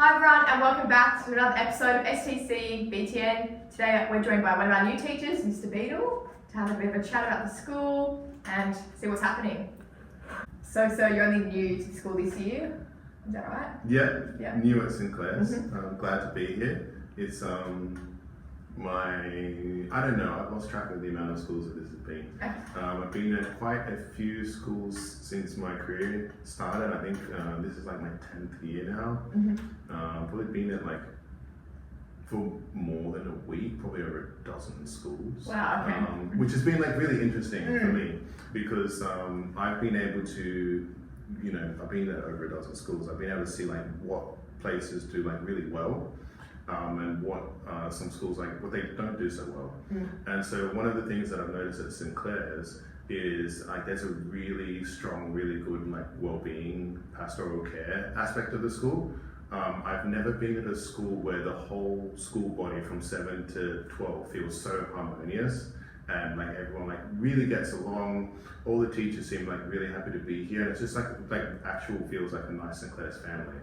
Hi everyone and welcome back to another episode of STC BTN. Today we're joined by one of our new teachers, Mr. Beadle, to have a bit of a chat about the school and see what's happening. So you're only new to school this year, is that right? Yeah. New at St. Clair's. I'm glad to be here. It's I don't know, I've lost track of the amount of schools that this has been. Okay. I've been at quite a few schools since my career started. I think this is like my 10th year now. I've probably been at for more than a week, probably over a dozen schools. Wow, okay. Which has been really interesting for me because I've been able to, I've been at over a dozen schools. I've been able to see what places do really well. And what some schools what they don't do so well. And so one of the things that I've noticed at St. Clair's is there's a really strong, really good well-being, pastoral care aspect of the school. I've never been at a school where the whole school body from 7 to 12 feels so harmonious and everyone really gets along. All the teachers seem really happy to be here, and it's just actual feels like a nice St. Clair's family.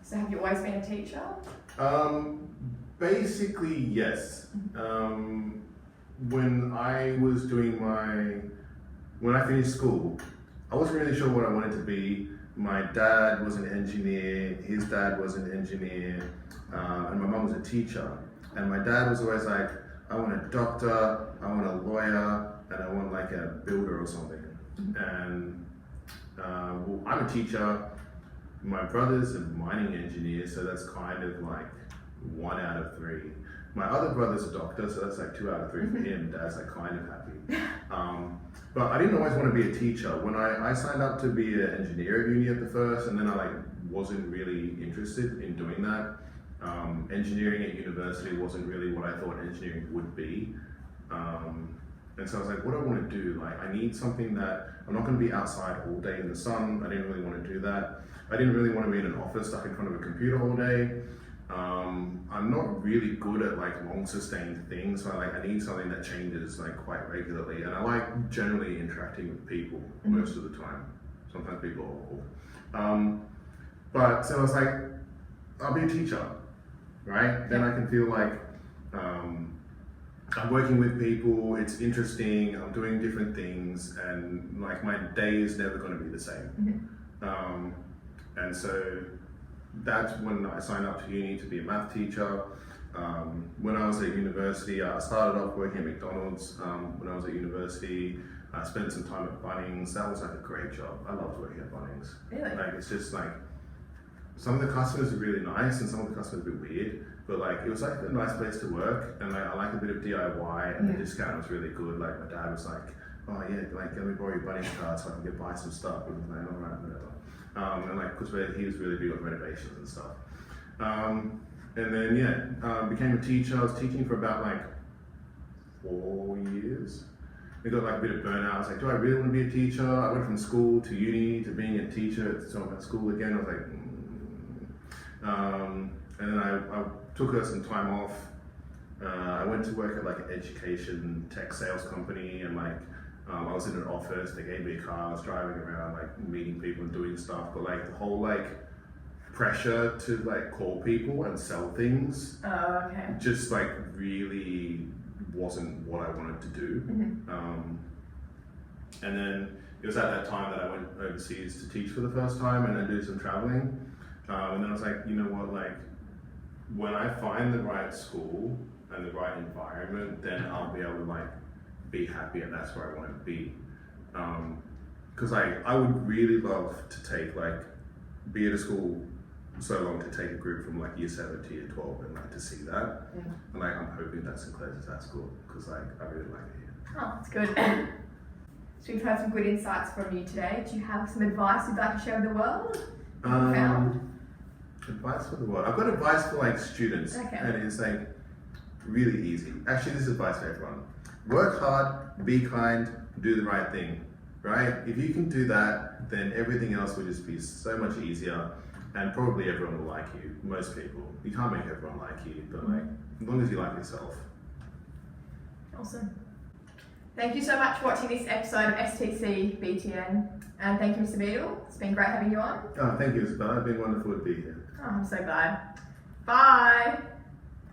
So have you always been a teacher? Basically, yes. When I was when I finished school, I wasn't really sure what I wanted to be. My dad was an engineer, his dad was an engineer, and my mum was a teacher. And my dad was always I want a doctor, I want a lawyer, and I want a builder or something. And well, I'm a teacher. My brother's a mining engineer, so that's kind of 1 out of 3. My other brother's a doctor, so that's 2 out of 3 for him. Dad's kind of happy. But I didn't always want to be a teacher. When I signed up to be an engineer at uni at the first, and then I wasn't really interested in doing that. Engineering at university wasn't really what I thought engineering would be. And so I was what do I want to do? I need something that I'm not going to be outside all day in the sun. I didn't really want to do that. I didn't really want to be in an office stuck in front of a computer all day. I'm not really good at long sustained things, so I need something that changes quite regularly. And I like generally interacting with people most of the time. Sometimes people are awful. But so I was I'll be a teacher, right? Then I can feel I'm working with people, it's interesting, I'm doing different things, and my day is never going to be the same. And so that's when I signed up to uni to be a math teacher. When I was at university, I started off working at McDonald's. When I was at university, I spent some time at Bunnings. That was a great job. I loved working at Bunnings. Really? It's just some of the customers are really nice and some of the customers are a bit weird, but it was a nice place to work, and I like a bit of DIY, and the discount was really good. My dad was oh yeah, let me borrow your Bunnings card so I can buy some stuff. And I was alright, whatever. And because he was really big on renovations and stuff. And then became a teacher. I was teaching for about 4 years. I got a bit of burnout. I was do I really want to be a teacher? I went from school to uni to being a teacher at school again. I was and then I took some time off. I went to work at an education tech sales company, and I was in an office. They gave me a car. I was driving around, meeting people and doing stuff. But the whole pressure to call people and sell things, just really wasn't what I wanted to do. And then it was at that time that I went overseas to teach for the first time and then do some traveling. And then I was you know what, when I find the right school and the right environment, then I'll be able to be happy, and that's where I want to be. Because I would really love to be at a school so long to take a group from year 7 to year 12 and to see that. And I'm hoping that St. Clair's is that school, because I really like it here. Oh, that's good. So we've heard some good insights from you today. Do you have some advice you'd like to share with the world? Advice for the world. I've got advice for students, and it's really easy. Actually, this is advice for everyone. Work hard, be kind, do the right thing, right? If you can do that, then everything else will just be so much easier, and probably everyone will like you. Most people. You can't make everyone like you, but as long as you like yourself. Awesome. Thank you so much for watching this episode of STC BTN, and thank you, Mr. Beadle. It's been great having you on. Oh, thank you, Isabel. It's been wonderful to be here. Oh, I'm so glad. Bye.